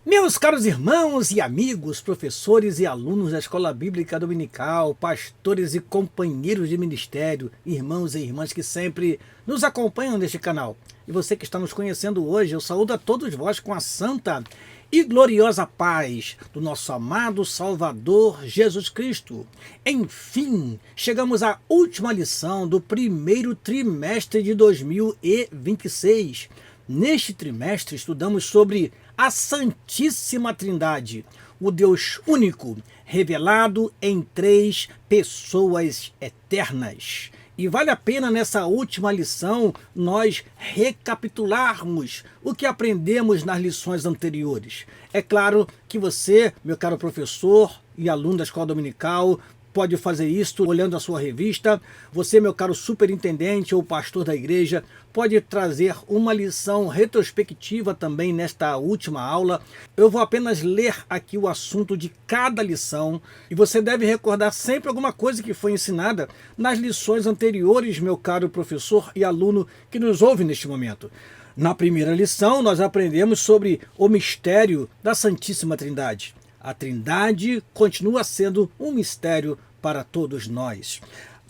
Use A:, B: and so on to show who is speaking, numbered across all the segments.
A: Meus caros irmãos e amigos, professores e alunos da Escola Bíblica Dominical, pastores e companheiros de ministério, irmãos e irmãs que sempre nos acompanham neste canal. E você que está nos conhecendo hoje, eu saúdo a todos vós com a santa e gloriosa paz do nosso amado Salvador Jesus Cristo. Enfim, chegamos à última lição do primeiro trimestre de 2026. Neste trimestre estudamos sobre a Santíssima Trindade, o Deus único, revelado em três pessoas eternas. E vale a pena nessa última lição nós recapitularmos o que aprendemos nas lições anteriores. É claro que você, meu caro professor e aluno da Escola Dominical, pode fazer isso olhando a sua revista. Você, meu caro superintendente ou pastor da igreja, pode trazer uma lição retrospectiva também nesta última aula. Eu vou apenas ler aqui o assunto de cada lição e você deve recordar sempre alguma coisa que foi ensinada nas lições anteriores, meu caro professor e aluno que nos ouve neste momento. Na primeira lição, nós aprendemos sobre o mistério da Santíssima Trindade. A Trindade continua sendo um mistério para todos nós.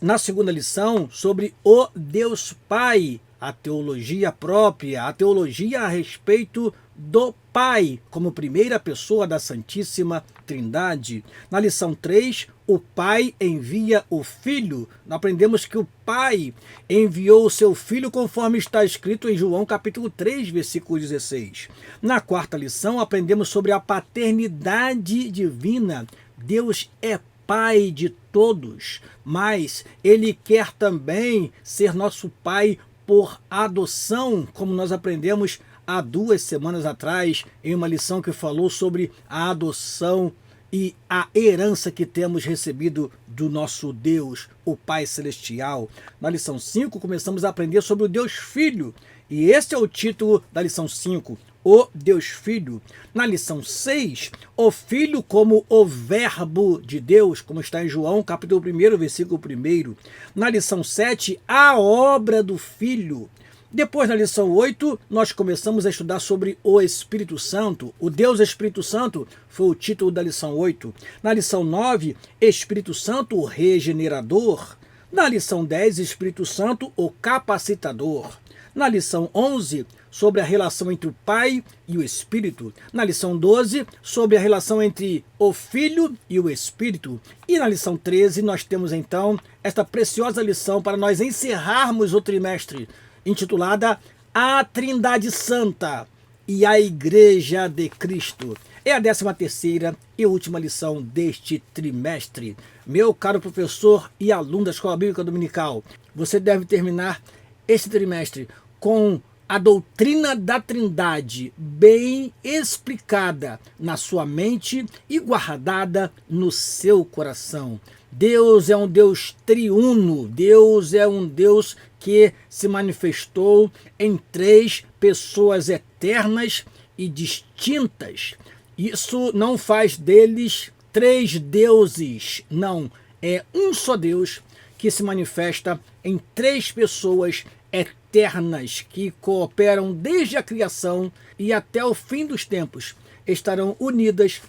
A: Na segunda lição, sobre o Deus Pai, a teologia própria, a teologia a respeito do Pai, como primeira pessoa da Santíssima Trindade. Na lição 3, o Pai envia o Filho. Aprendemos que o Pai enviou o seu Filho conforme está escrito em João capítulo 3, versículo 16. Na quarta lição, aprendemos sobre a paternidade divina. Deus é Pai de todos, mas Ele quer também ser nosso Pai por adoção, como nós aprendemos há 2 semanas atrás, em uma lição que falou sobre a adoção e a herança que temos recebido do nosso Deus, o Pai Celestial. Na lição 5, começamos a aprender sobre o Deus Filho, e esse é o título da lição 5, o Deus Filho. Na lição 6, o Filho como o Verbo de Deus, como está em João, capítulo 1, versículo 1. Na lição 7, a obra do Filho. Depois, na lição 8, nós começamos a estudar sobre o Espírito Santo. O Deus Espírito Santo foi o título da lição 8. Na lição 9, Espírito Santo, o regenerador. Na lição 10, Espírito Santo, o capacitador. Na lição 11, sobre a relação entre o Pai e o Espírito. Na lição 12, sobre a relação entre o Filho e o Espírito. E na lição 13, nós temos então esta preciosa lição para nós encerrarmos o trimestre, intitulada A Trindade Santa e a Igreja de Cristo. É a 13ª e última lição deste trimestre. Meu caro professor e aluno da Escola Bíblica Dominical, você deve terminar este trimestre com a doutrina da Trindade bem explicada na sua mente e guardada no seu coração. Deus é um Deus triuno, Deus é um Deus que se manifestou em 3 pessoas eternas e distintas. Isso não faz deles 3 deuses, não. É um só Deus que se manifesta em 3 pessoas eternas que cooperam desde a criação e até o fim dos tempos. Estarão unidas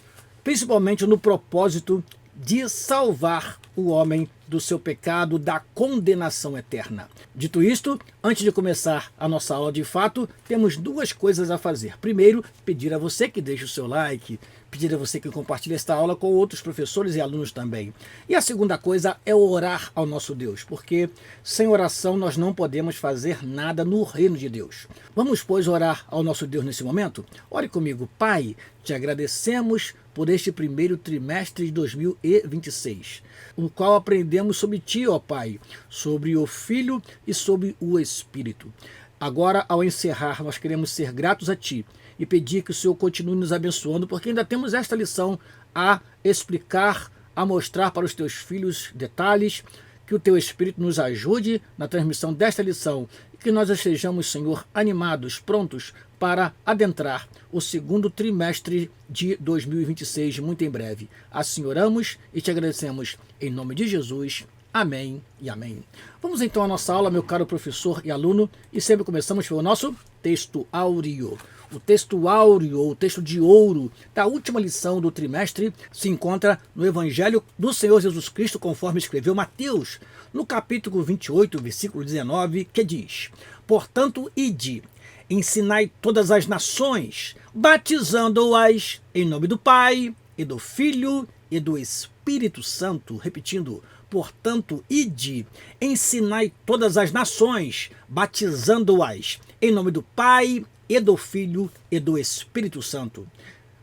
A: principalmente no propósito de salvar o homem do seu pecado, da condenação eterna. Dito isto, antes de começar a nossa aula de fato, temos 2 coisas a fazer. Primeiro, pedir a você que deixe o seu like, pedir a você que compartilhe esta aula com outros professores e alunos também. E a segunda coisa é orar ao nosso Deus, porque sem oração nós não podemos fazer nada no reino de Deus. Vamos, pois, orar ao nosso Deus nesse momento? Ore comigo. Pai, te agradecemos por este primeiro trimestre de 2026, no qual aprendemos sobre Ti, ó Pai, sobre o Filho e sobre o Espírito. Agora, ao encerrar, nós queremos ser gratos a Ti e pedir que o Senhor continue nos abençoando, porque ainda temos esta lição a explicar, a mostrar para os Teus filhos detalhes, que o Teu Espírito nos ajude na transmissão desta lição e que nós estejamos, Senhor, animados, prontos para adentrar o segundo trimestre de 2026, muito em breve. Assim oramos e te agradecemos em nome de Jesus. Amém e amém. Vamos então à nossa aula, meu caro professor e aluno, e sempre começamos pelo nosso texto áureo. O texto áureo, ou texto de ouro, da última lição do trimestre se encontra no Evangelho do Senhor Jesus Cristo, conforme escreveu Mateus, no capítulo 28, versículo 19, que diz: Portanto, ide, ensinai todas as nações, batizando-as em nome do Pai, e do Filho, e do Espírito Santo. Repetindo, portanto, ide, ensinai todas as nações, batizando-as em nome do Pai, e do Filho, e do Espírito Santo.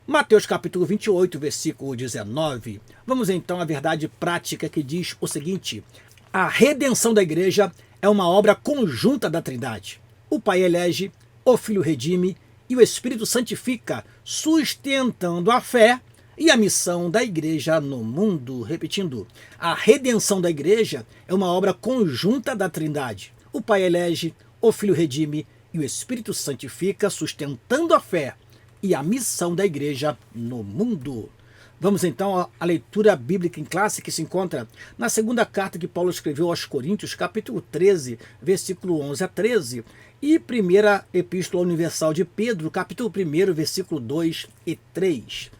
A: Mateus capítulo 28, versículo 19. Vamos então à verdade prática que diz o seguinte: a redenção da igreja é uma obra conjunta da Trindade. O Pai elege, o Filho redime e o Espírito santifica, sustentando a fé e a missão da igreja no mundo. Repetindo, a redenção da igreja é uma obra conjunta da Trindade. O Pai elege, o Filho redime e o Espírito santifica, sustentando a fé e a missão da igreja no mundo. Vamos então à leitura bíblica em classe, que se encontra na segunda carta que Paulo escreveu aos Coríntios, capítulo 13, versículo 11 a 13, e primeira epístola universal de Pedro, capítulo 1, versículo 2 e 3.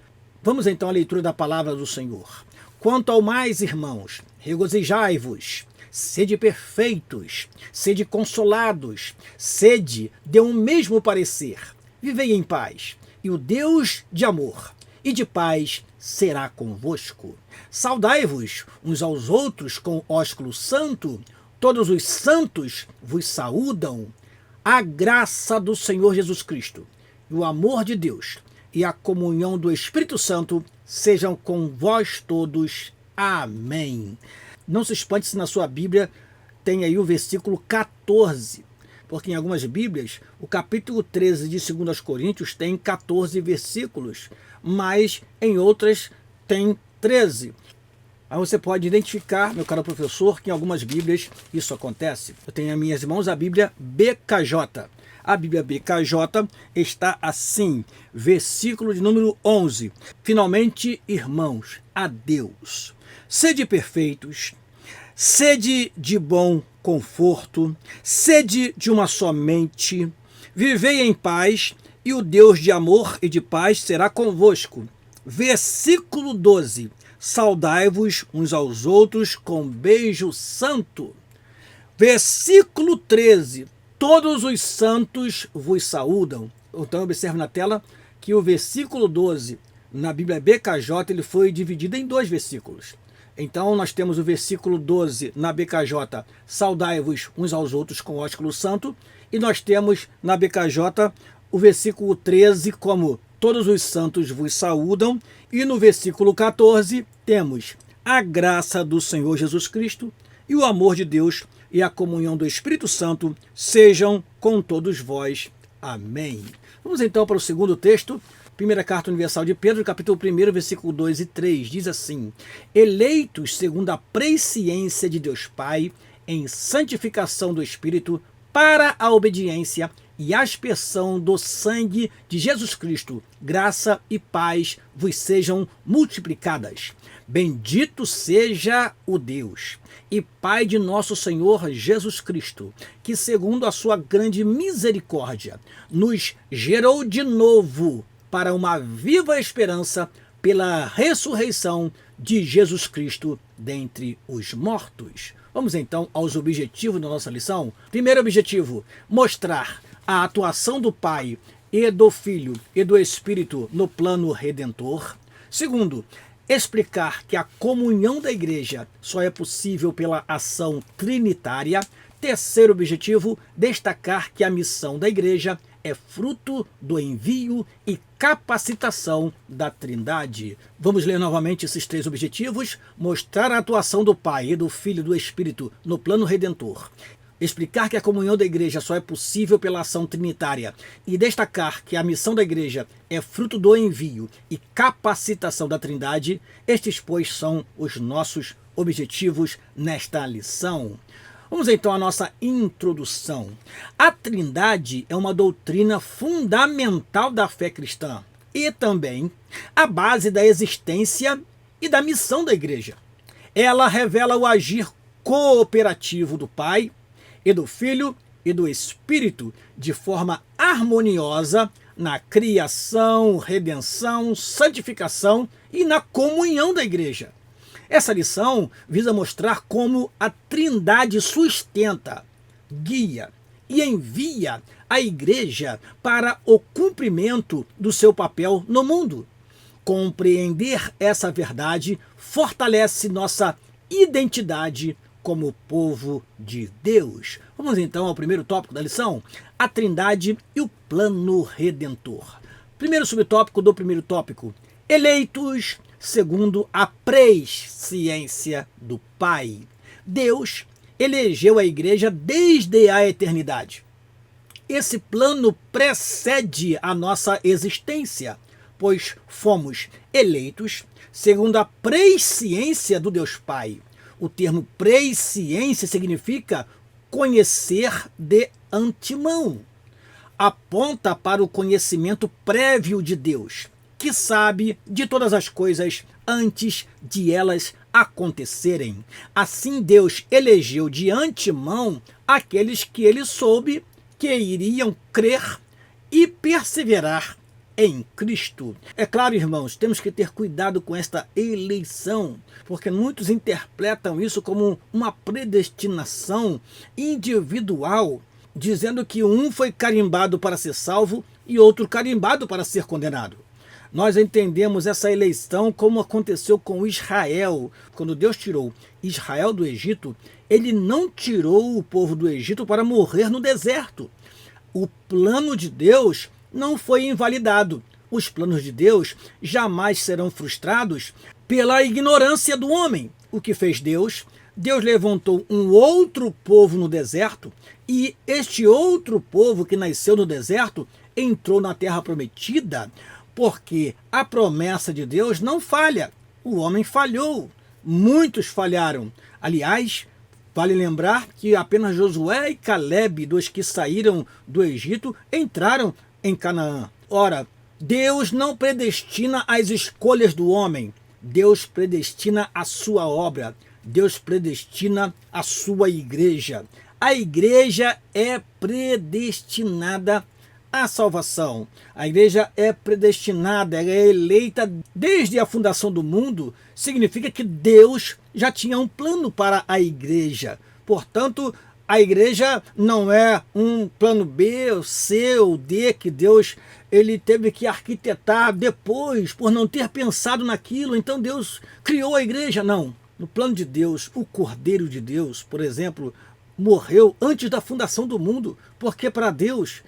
A: Vamos então à leitura da palavra do Senhor. Quanto ao mais, irmãos, regozijai-vos, sede perfeitos, sede consolados, sede de um mesmo parecer, vivei em paz, e o Deus de amor e de paz será convosco. Saudai-vos uns aos outros com ósculo santo, todos os santos vos saúdam. A graça do Senhor Jesus Cristo, e o amor de Deus, e a comunhão do Espírito Santo sejam com vós todos. Amém. Não se espante se na sua Bíblia tem aí o versículo 14, porque em algumas Bíblias o capítulo 13 de 2 Coríntios tem 14 versículos, mas em outras tem 13. Aí você pode identificar, meu caro professor, que em algumas Bíblias isso acontece. Eu tenho em minhas mãos a Bíblia BKJ. A Bíblia BKJ está assim, versículo de número 11. Finalmente, irmãos, a Deus, sede perfeitos, sede de bom conforto, sede de uma só mente, vivei em paz, e o Deus de amor e de paz será convosco. Versículo 12. Saudai-vos uns aos outros com beijo santo. Versículo 13. Todos os santos vos saúdam. Então observe na tela que o versículo 12 na Bíblia BKJ ele foi dividido em dois versículos. Então nós temos o versículo 12 na BKJ, saudai-vos uns aos outros com ósculo santo, e nós temos na BKJ o versículo 13 como todos os santos vos saúdam, e no versículo 14 temos a graça do Senhor Jesus Cristo e o amor de Deus e a comunhão do Espírito Santo sejam com todos vós. Amém. Vamos então para o segundo texto. Primeira carta universal de Pedro, capítulo 1, versículo 2 e 3, diz assim: eleitos segundo a presciência de Deus Pai, em santificação do Espírito, para a obediência e aspersão do sangue de Jesus Cristo, graça e paz vos sejam multiplicadas. Bendito seja o Deus e Pai de nosso Senhor Jesus Cristo, que segundo a sua grande misericórdia, nos gerou de novo para uma viva esperança pela ressurreição de Jesus Cristo dentre os mortos. Vamos então aos objetivos da nossa lição. Primeiro objetivo, mostrar a atuação do Pai e do Filho e do Espírito no plano redentor. Segundo, explicar que a comunhão da igreja só é possível pela ação trinitária. Terceiro objetivo, destacar que a missão da igreja é fruto do envio e capacitação da Trindade. Vamos ler novamente esses três objetivos: mostrar a atuação do Pai e do Filho e do Espírito no plano redentor, explicar que a comunhão da igreja só é possível pela ação trinitária e destacar que a missão da igreja é fruto do envio e capacitação da Trindade. Estes, pois, são os nossos objetivos nesta lição. Vamos então à nossa introdução. A Trindade é uma doutrina fundamental da fé cristã e também a base da existência e da missão da igreja. Ela revela o agir cooperativo do Pai e do Filho e do Espírito de forma harmoniosa na criação, redenção, santificação e na comunhão da igreja. Essa lição visa mostrar como a Trindade sustenta, guia e envia a igreja para o cumprimento do seu papel no mundo. Compreender essa verdade fortalece nossa identidade como povo de Deus. Vamos então ao primeiro tópico da lição, a Trindade e o plano redentor. Primeiro subtópico do primeiro tópico, eleitos segundo a presciência do Pai. Deus elegeu a igreja desde a eternidade. Esse plano precede a nossa existência, pois fomos eleitos segundo a presciência do Deus Pai. O termo presciência significa conhecer de antemão. Aponta para o conhecimento prévio de Deus, que sabe de todas as coisas antes de elas acontecerem. Assim, Deus elegeu de antemão aqueles que ele soube que iriam crer e perseverar em Cristo. É claro, irmãos, temos que ter cuidado com esta eleição, porque muitos interpretam isso como uma predestinação individual, dizendo que um foi carimbado para ser salvo e outro carimbado para ser condenado. Nós entendemos essa eleição como aconteceu com Israel. Quando Deus tirou Israel do Egito, ele não tirou o povo do Egito para morrer no deserto. O plano de Deus não foi invalidado. Os planos de Deus jamais serão frustrados pela ignorância do homem. O que fez Deus? Deus levantou um outro povo no deserto e este outro povo que nasceu no deserto entrou na terra prometida, porque a promessa de Deus não falha. O homem falhou. Muitos falharam. Aliás, vale lembrar que apenas Josué e Calebe, dos que saíram do Egito, entraram em Canaã. Ora, Deus não predestina as escolhas do homem. Deus predestina a sua obra. Deus predestina a sua igreja. A igreja é predestinada à salvação. A igreja é predestinada, ela é eleita desde a fundação do mundo. Significa que Deus já tinha um plano para a igreja. Portanto, a igreja não é um plano B, C ou D que Deus ele teve que arquitetar depois por não ter pensado naquilo. Então Deus criou a igreja. Não. No plano de Deus, o Cordeiro de Deus, por exemplo, morreu antes da fundação do mundo, porque para Deus,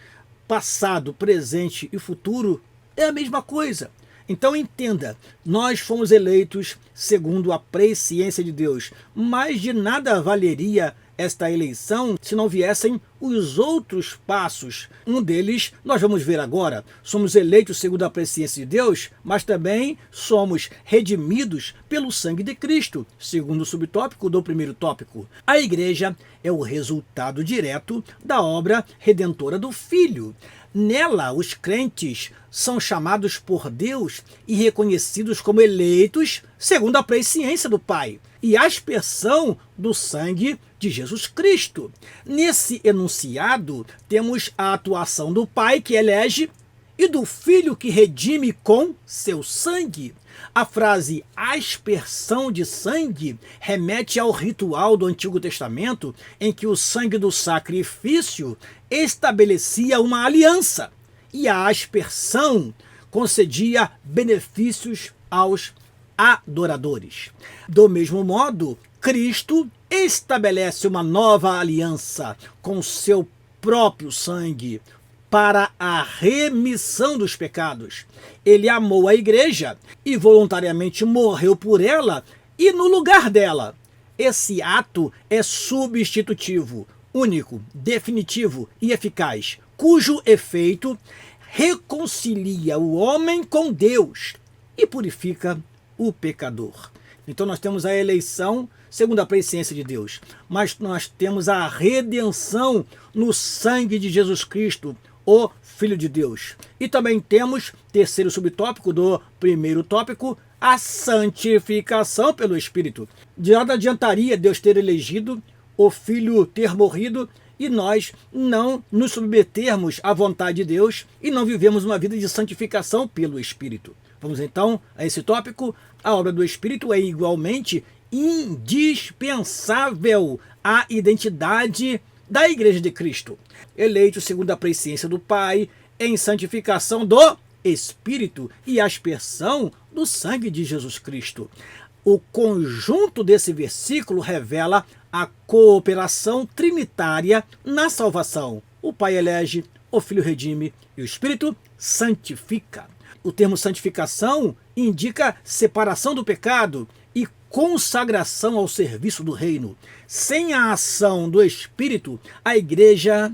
A: passado, presente e futuro é a mesma coisa. Então entenda, nós fomos eleitos segundo a presciência de Deus, mas de nada valeria esta eleição se não viessem os outros passos. Um deles nós vamos ver agora. Somos eleitos segundo a presciência de Deus, mas também somos redimidos pelo sangue de Cristo, segundo o subtópico do primeiro tópico. A igreja é o resultado direto da obra redentora do Filho. Nela, os crentes são chamados por Deus e reconhecidos como eleitos segundo a presciência do Pai e a aspersão do sangue de Jesus Cristo. Nesse enunciado, temos a atuação do Pai que elege e do Filho que redime com seu sangue. A frase aspersão de sangue remete ao ritual do Antigo Testamento em que o sangue do sacrifício estabelecia uma aliança e a aspersão concedia benefícios aos adoradores. Do mesmo modo, Cristo estabelece uma nova aliança com seu próprio sangue para a remissão dos pecados. Ele amou a igreja e voluntariamente morreu por ela e no lugar dela. Esse ato é substitutivo, único, definitivo e eficaz, cujo efeito reconcilia o homem com Deus e purifica o pecador. Então nós temos a eleição segundo a presciência de Deus, mas nós temos a redenção no sangue de Jesus Cristo, o Filho de Deus. E também temos, terceiro subtópico do primeiro tópico, a santificação pelo Espírito. De nada adiantaria Deus ter elegido, o Filho ter morrido e nós não nos submetermos à vontade de Deus e não vivemos uma vida de santificação pelo Espírito. Vamos então a esse tópico. A obra do Espírito é igualmente indispensável à identidade da Igreja de Cristo, eleito segundo a presciência do Pai, em santificação do Espírito e aspersão do sangue de Jesus Cristo. O conjunto desse versículo revela a cooperação trinitária na salvação. O Pai elege, o Filho redime e o Espírito santifica. O termo santificação indica separação do pecado e consagração ao serviço do reino. Sem a ação do Espírito, a igreja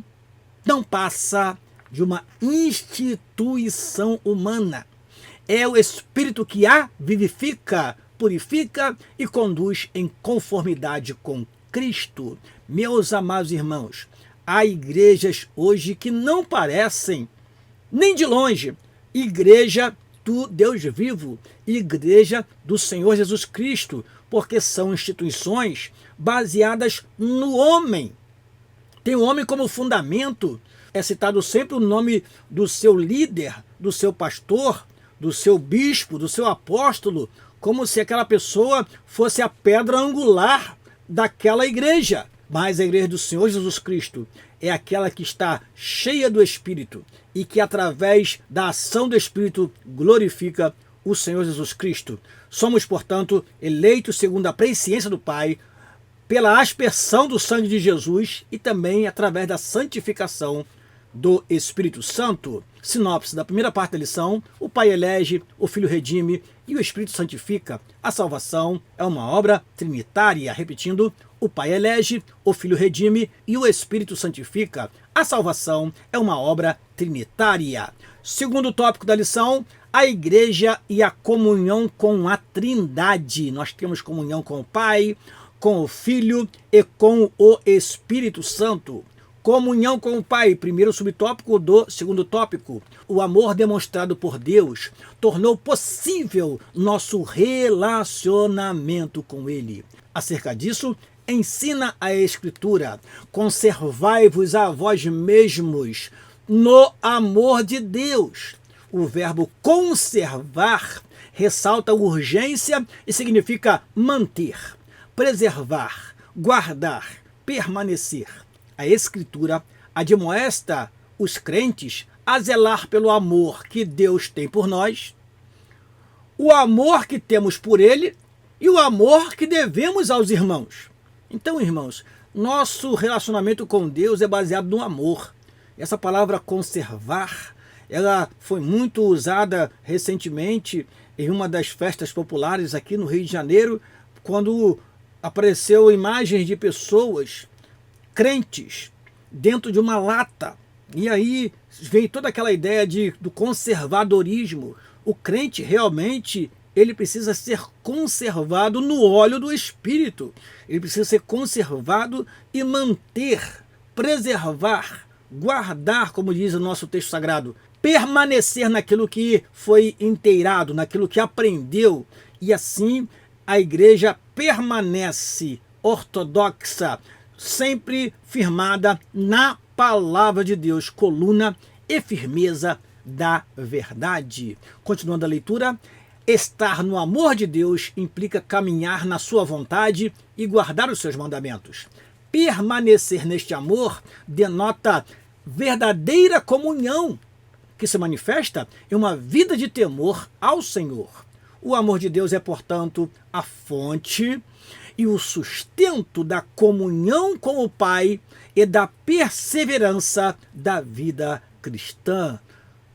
A: não passa de uma instituição humana. É o Espírito que a vivifica, purifica e conduz em conformidade com Cristo. Meus amados irmãos, há igrejas hoje que não parecem, nem de longe, igreja do Deus vivo, igreja do Senhor Jesus Cristo, porque são instituições baseadas no homem. Tem o homem como fundamento. É citado sempre o nome do seu líder, do seu pastor, do seu bispo, do seu apóstolo, como se aquela pessoa fosse a pedra angular daquela igreja. Mas a igreja do Senhor Jesus Cristo é aquela que está cheia do Espírito e que, através da ação do Espírito, glorifica o Senhor Jesus Cristo. Somos, portanto, eleitos segundo a presciência do Pai, pela aspersão do sangue de Jesus e também através da santificação do Espírito Santo. Sinopse da primeira parte da lição: o Pai elege, o Filho redime e o Espírito santifica. A salvação é uma obra trinitária. Repetindo, o Pai elege, o Filho redime e o Espírito santifica. A salvação é uma obra trinitária. Segundo tópico da lição: a igreja e a comunhão com a Trindade. Nós temos comunhão com o Pai, com o Filho e com o Espírito Santo. Comunhão com o Pai, primeiro subtópico do segundo tópico. O amor demonstrado por Deus tornou possível nosso relacionamento com Ele. Acerca disso, ensina a Escritura: conservai-vos a vós mesmos no amor de Deus. O verbo conservar ressalta a urgência e significa manter, preservar, guardar, permanecer. A Escritura admoesta os crentes a zelar pelo amor que Deus tem por nós, o amor que temos por Ele e o amor que devemos aos irmãos. Então, irmãos, nosso relacionamento com Deus é baseado no amor. Essa palavra conservar, ela foi muito usada recentemente em uma das festas populares aqui no Rio de Janeiro, quando apareceu imagens de pessoas crentes dentro de uma lata. E aí veio toda aquela ideia do conservadorismo. O crente realmente, ele precisa ser conservado no óleo do Espírito. Ele precisa ser conservado e manter, preservar, guardar, como diz o nosso texto sagrado, permanecer naquilo que foi inteirado, naquilo que aprendeu. E assim a igreja permanece ortodoxa, sempre firmada na palavra de Deus, coluna e firmeza da verdade. Continuando a leitura: estar no amor de Deus implica caminhar na sua vontade e guardar os seus mandamentos. Permanecer neste amor denota verdadeira comunhão, que se manifesta em uma vida de temor ao Senhor. O amor de Deus é, portanto, a fonte e o sustento da comunhão com o Pai e da perseverança da vida cristã.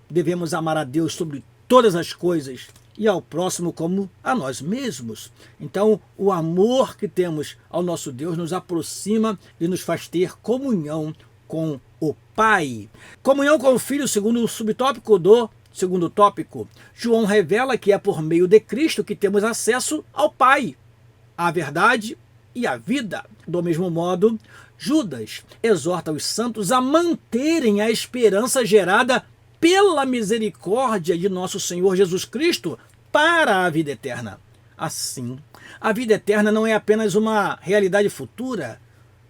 A: Devemos amar a Deus sobre todas as coisas e ao próximo como a nós mesmos. Então, o amor que temos ao nosso Deus nos aproxima e nos faz ter comunhão com o Pai. Comunhão com o Filho, segundo o subtópico do segundo tópico. João revela que é por meio de Cristo que temos acesso ao Pai, a verdade e a vida. Do mesmo modo, Judas exorta os santos a manterem a esperança gerada pela misericórdia de nosso Senhor Jesus Cristo para a vida eterna. Assim, a vida eterna não é apenas uma realidade futura,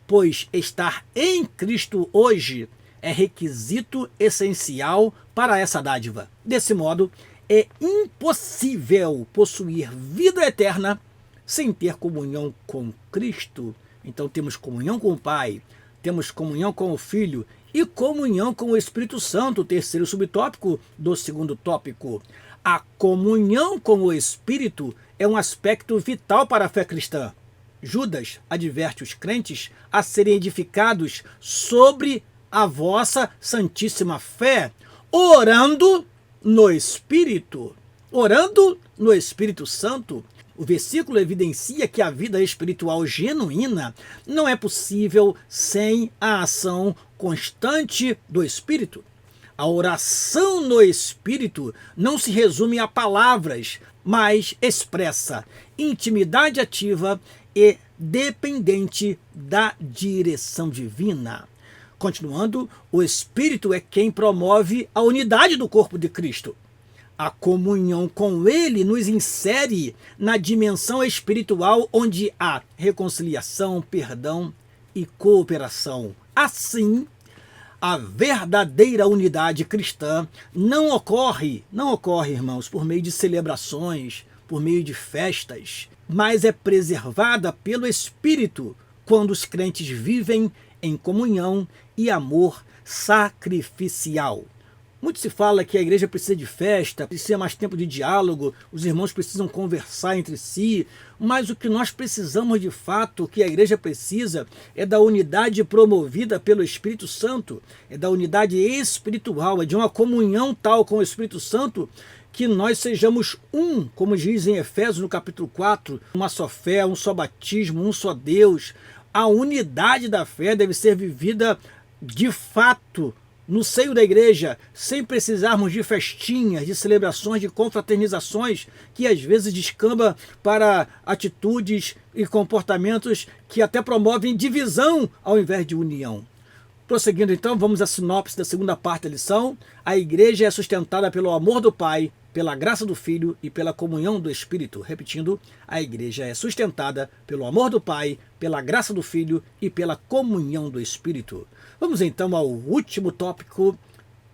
A: pois estar em Cristo hoje é requisito essencial para essa dádiva. Desse modo, é impossível possuir vida eterna sem ter comunhão com Cristo. Então temos comunhão com o Pai, temos comunhão com o Filho e comunhão com o Espírito Santo, o terceiro subtópico do segundo tópico. A comunhão com o Espírito é um aspecto vital para a fé cristã. Judas adverte os crentes a serem edificados sobre a vossa santíssima fé, orando no Espírito Santo. O versículo evidencia que a vida espiritual genuína não é possível sem a ação constante do Espírito. A oração no Espírito não se resume a palavras, mas expressa intimidade ativa e dependente da direção divina. Continuando, o Espírito é quem promove a unidade do corpo de Cristo. A comunhão com Ele nos insere na dimensão espiritual onde há reconciliação, perdão e cooperação. Assim, a verdadeira unidade cristã não ocorre, irmãos, por meio de celebrações, por meio de festas, mas é preservada pelo Espírito quando os crentes vivem em comunhão e amor sacrificial. Muito se fala que a igreja precisa de festa, precisa mais tempo de diálogo, os irmãos precisam conversar entre si, mas o que nós precisamos de fato, o que a igreja precisa, é da unidade promovida pelo Espírito Santo, é da unidade espiritual, é de uma comunhão tal com o Espírito Santo, que nós sejamos um, como diz em Efésios no capítulo 4, uma só fé, um só batismo, um só Deus. A unidade da fé deve ser vivida de fato no seio da igreja, sem precisarmos de festinhas, de celebrações, de confraternizações, que às vezes descamba para atitudes e comportamentos que até promovem divisão ao invés de união. Prosseguindo então, vamos à sinopse da segunda parte da lição. A igreja é sustentada pelo amor do Pai, pela graça do Filho e pela comunhão do Espírito. Repetindo, a igreja é sustentada pelo amor do Pai, pela graça do Filho e pela comunhão do Espírito. Vamos então ao último tópico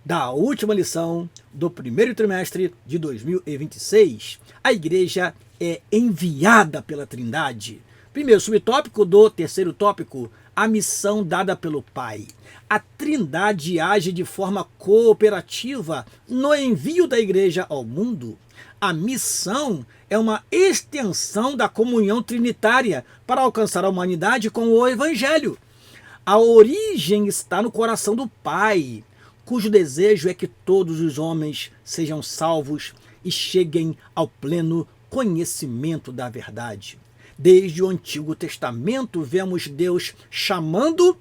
A: da última lição do primeiro trimestre de 2026. A igreja é enviada pela Trindade. Primeiro subtópico do terceiro tópico, a missão dada pelo Pai. A Trindade age de forma cooperativa no envio da igreja ao mundo. A missão é uma extensão da comunhão trinitária para alcançar a humanidade com o Evangelho. A origem está no coração do Pai, cujo desejo é que todos os homens sejam salvos e cheguem ao pleno conhecimento da verdade. Desde o Antigo Testamento, vemos Deus chamando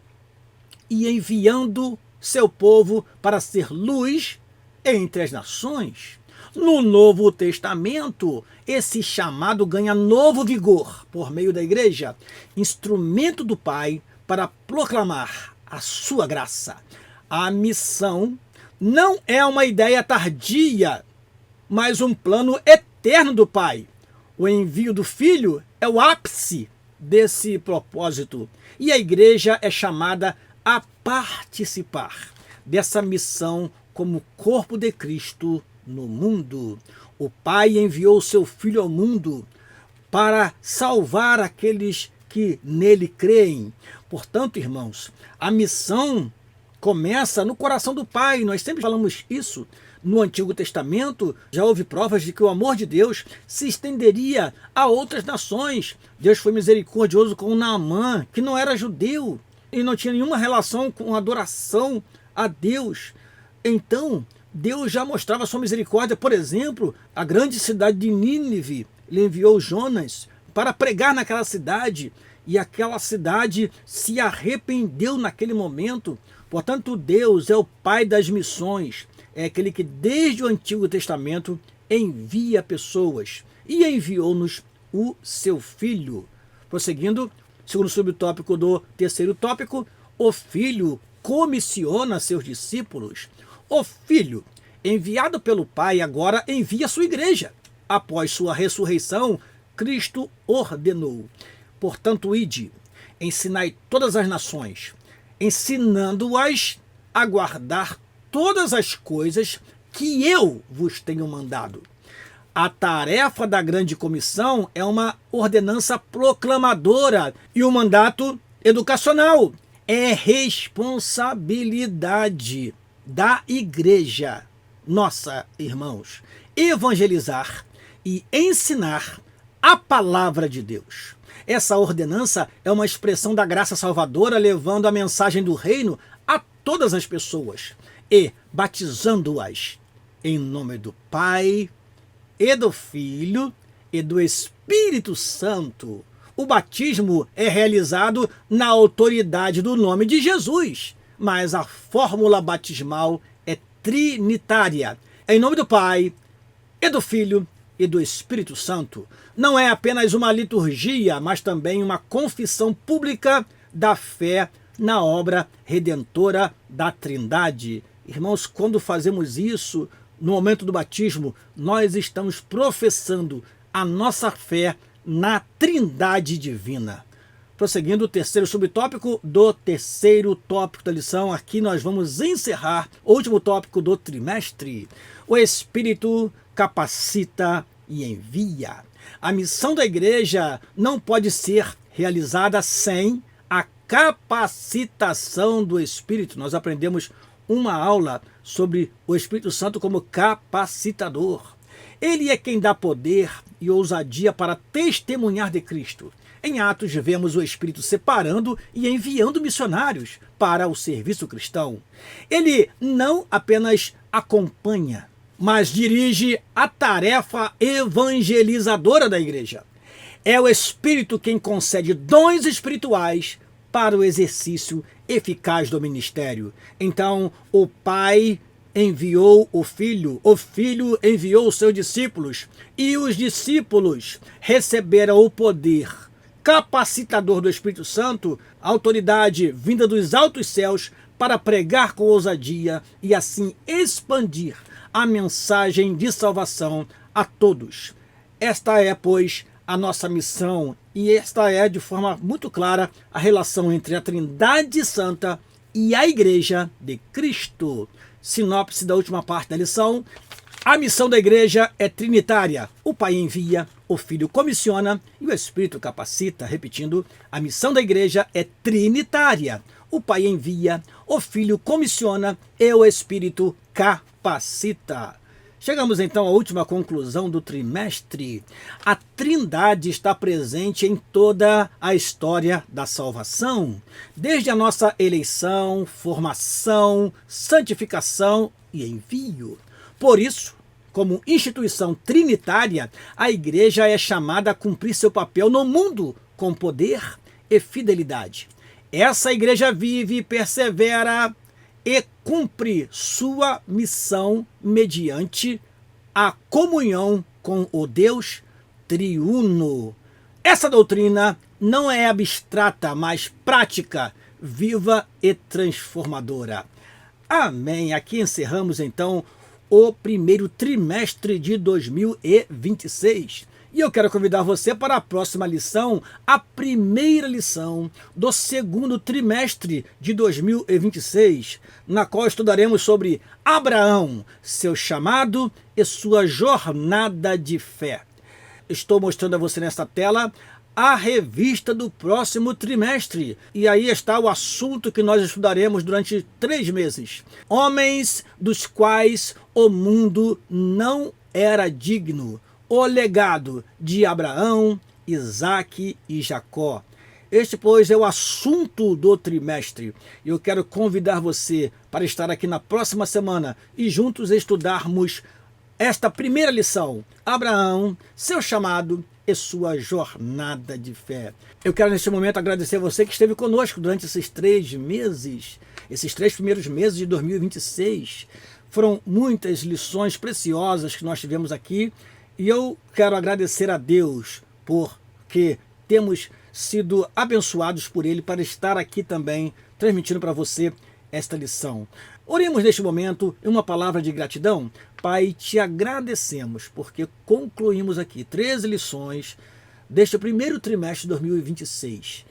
A: e enviando seu povo para ser luz entre as nações. No Novo Testamento, esse chamado ganha novo vigor por meio da igreja, instrumento do Pai para proclamar a sua graça. A missão não é uma ideia tardia, mas um plano eterno do Pai. O envio do Filho é o ápice desse propósito e a igreja é chamada a participar dessa missão como corpo de Cristo no mundo. O Pai enviou seu Filho ao mundo para salvar aqueles que nele creem. Portanto, irmãos, a missão começa no coração do Pai. Nós sempre falamos isso. No Antigo Testamento, já houve provas de que o amor de Deus se estenderia a outras nações. Deus foi misericordioso com Naamã, que não era judeu e não tinha nenhuma relação com adoração a Deus. Então, Deus já mostrava sua misericórdia. Por exemplo, a grande cidade de Nínive, ele enviou Jonas para pregar naquela cidade, e aquela cidade se arrependeu naquele momento. Portanto, Deus é o Pai das missões, é aquele que desde o Antigo Testamento envia pessoas, e enviou-nos o seu Filho. Prosseguindo, segundo subtópico do terceiro tópico, o Filho comissiona seus discípulos. O Filho, enviado pelo Pai, agora envia sua igreja. Após sua ressurreição, Cristo ordenou: portanto, ide, ensinai todas as nações, ensinando-as a guardar todas as coisas que eu vos tenho mandado. A tarefa da grande comissão é uma ordenança proclamadora e um mandato educacional. É responsabilidade da igreja, nossa, irmãos, evangelizar e ensinar a palavra de Deus. Essa ordenança é uma expressão da graça salvadora, levando a mensagem do reino a todas as pessoas e batizando-as em nome do Pai, e do Filho e do Espírito Santo. O batismo é realizado na autoridade do nome de Jesus, mas a fórmula batismal é trinitária. É em nome do Pai, e do Filho e do Espírito Santo. Não é apenas uma liturgia, mas também uma confissão pública da fé na obra redentora da Trindade. Irmãos, quando fazemos isso, no momento do batismo, nós estamos professando a nossa fé na Trindade divina. Prosseguindo o terceiro subtópico do terceiro tópico da lição, aqui nós vamos encerrar o último tópico do trimestre. O Espírito capacita e envia. A missão da igreja não pode ser realizada sem a capacitação do Espírito. Nós aprendemos uma aula sobre o Espírito Santo como capacitador. Ele é quem dá poder e ousadia para testemunhar de Cristo. Em Atos, vemos o Espírito separando e enviando missionários para o serviço cristão. Ele não apenas acompanha, mas dirige a tarefa evangelizadora da igreja. É o Espírito quem concede dons espirituais para o exercício eficaz do ministério. Então, o Pai enviou o Filho enviou os seus discípulos, e os discípulos receberam o poder capacitador do Espírito Santo, autoridade vinda dos altos céus, para pregar com ousadia e assim expandir a mensagem de salvação a todos. Esta é, pois, a nossa missão, e esta é, de forma muito clara, a relação entre a Trindade Santa e a Igreja de Cristo. Sinopse da última parte da lição. A missão da igreja é trinitária. O Pai envia, o Filho comissiona e o Espírito capacita. Repetindo, a missão da igreja é trinitária. O Pai envia, o Filho comissiona e o Espírito capacita. Chegamos então à última conclusão do trimestre. A Trindade está presente em toda a história da salvação, desde a nossa eleição, formação, santificação e envio. Por isso, como instituição trinitária, a igreja é chamada a cumprir seu papel no mundo com poder e fidelidade. Essa igreja vive, persevera e cumpre sua missão mediante a comunhão com o Deus triuno. Essa doutrina não é abstrata, mas prática, viva e transformadora. Amém. Aqui encerramos então o primeiro trimestre de 2026. E eu quero convidar você para a próxima lição, a primeira lição do segundo trimestre de 2026, na qual estudaremos sobre Abraão, seu chamado e sua jornada de fé. Estou mostrando a você nesta tela a revista do próximo trimestre. E aí está o assunto que nós estudaremos durante 3 meses. Homens dos quais o mundo não era digno. O legado de Abraão, Isaque e Jacó. Este, pois, é o assunto do trimestre. Eu quero convidar você para estar aqui na próxima semana e juntos estudarmos esta primeira lição, Abraão, seu chamado e sua jornada de fé. Eu quero neste momento agradecer a você que esteve conosco durante esses 3 meses, esses 3 primeiros meses de 2026. Foram muitas lições preciosas que nós tivemos aqui. E eu quero agradecer a Deus porque temos sido abençoados por Ele para estar aqui também transmitindo para você esta lição. Oremos neste momento em uma palavra de gratidão. Pai, te agradecemos porque concluímos aqui 13 lições deste primeiro trimestre de 2026.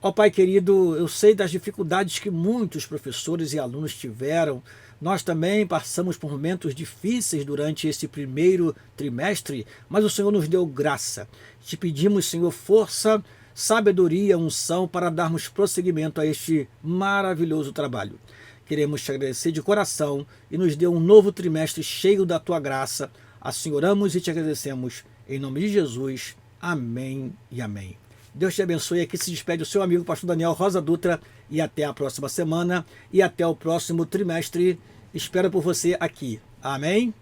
A: Ó Pai querido, eu sei das dificuldades que muitos professores e alunos tiveram. Nós também passamos por momentos difíceis durante esse primeiro trimestre, mas o Senhor nos deu graça. Te pedimos, Senhor, força, sabedoria, unção para darmos prosseguimento a este maravilhoso trabalho. Queremos te agradecer de coração e nos dê um novo trimestre cheio da tua graça. Assim oramos e te agradecemos. Em nome de Jesus. Amém e amém. Deus te abençoe. Aqui se despede o seu amigo pastor Daniel Rosa Dutra e até a próxima semana e até o próximo trimestre. Espero por você aqui. Amém?